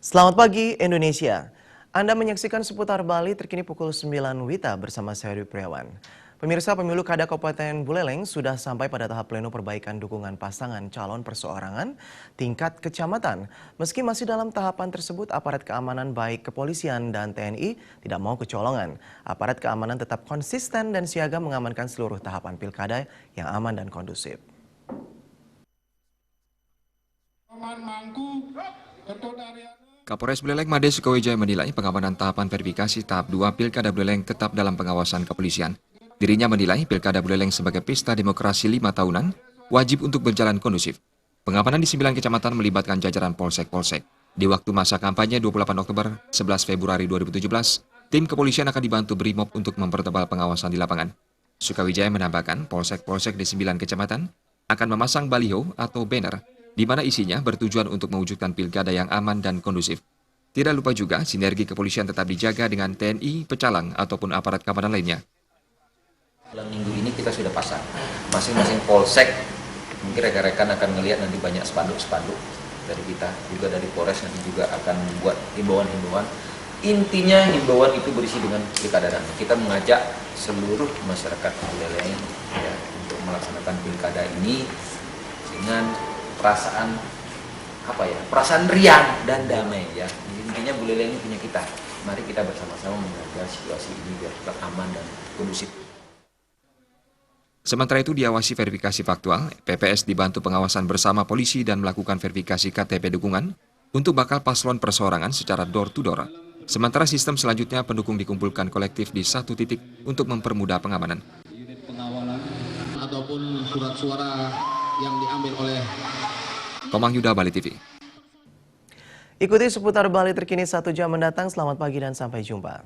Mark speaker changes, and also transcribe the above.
Speaker 1: Selamat pagi Indonesia. Anda menyaksikan seputar Bali terkini pukul 9 WITA bersama saya Heri Priawan. Pemirsa, pemilu Kada Kabupaten Buleleng sudah sampai pada tahap pleno perbaikan dukungan pasangan calon perseorangan tingkat kecamatan. Meski masih dalam tahapan tersebut, aparat keamanan baik kepolisian dan TNI tidak mau kecolongan. Aparat keamanan tetap konsisten dan siaga mengamankan seluruh tahapan pilkada yang aman dan kondusif.
Speaker 2: Kapolres Buleleng Made Sukawijaya menilai pengamanan tahapan verifikasi tahap 2 Pilkada Buleleng tetap dalam pengawasan kepolisian. Dirinya menilai Pilkada Buleleng sebagai pesta demokrasi 5 tahunan wajib untuk berjalan kondusif. Pengamanan di 9 kecamatan melibatkan jajaran polsek-polsek. Di waktu masa kampanye 28 Oktober 11 Februari 2017, tim kepolisian akan dibantu BRIMOB untuk mempertebal pengawasan di lapangan. Sukawijaya menambahkan polsek-polsek di 9 kecamatan akan memasang baliho atau banner di mana isinya bertujuan untuk mewujudkan pilkada yang aman dan kondusif. Tidak lupa juga sinergi kepolisian tetap dijaga dengan TNI, pecalang, ataupun aparat keamanan lainnya.
Speaker 3: Dalam minggu ini kita sudah pasang, masing-masing polsek, mungkin rekan-rekan akan melihat nanti banyak spanduk-spanduk dari kita, juga dari Polres nanti juga akan membuat himbauan-himbauan. Intinya himbauan itu berisi dengan pilkada damai. Kita mengajak seluruh masyarakat Buleleng ya, untuk melaksanakan pilkada ini dengan perasaan riang dan damai ya. Intinya Buleleng ini punya kita. Mari kita bersama-sama menjaga situasi ini biar tetap aman dan kondusif.
Speaker 2: Sementara itu diawasi verifikasi faktual, PPS dibantu pengawasan bersama polisi dan melakukan verifikasi KTP dukungan untuk bakal paslon perseorangan secara door to door. Sementara sistem selanjutnya pendukung dikumpulkan kolektif di satu titik untuk mempermudah pengamanan.
Speaker 4: Unit pengawalan ataupun surat suara yang diambil oleh
Speaker 2: Komang Yuda, Bali TV.
Speaker 1: Ikuti seputar Bali terkini 1 jam mendatang. Selamat pagi dan sampai jumpa.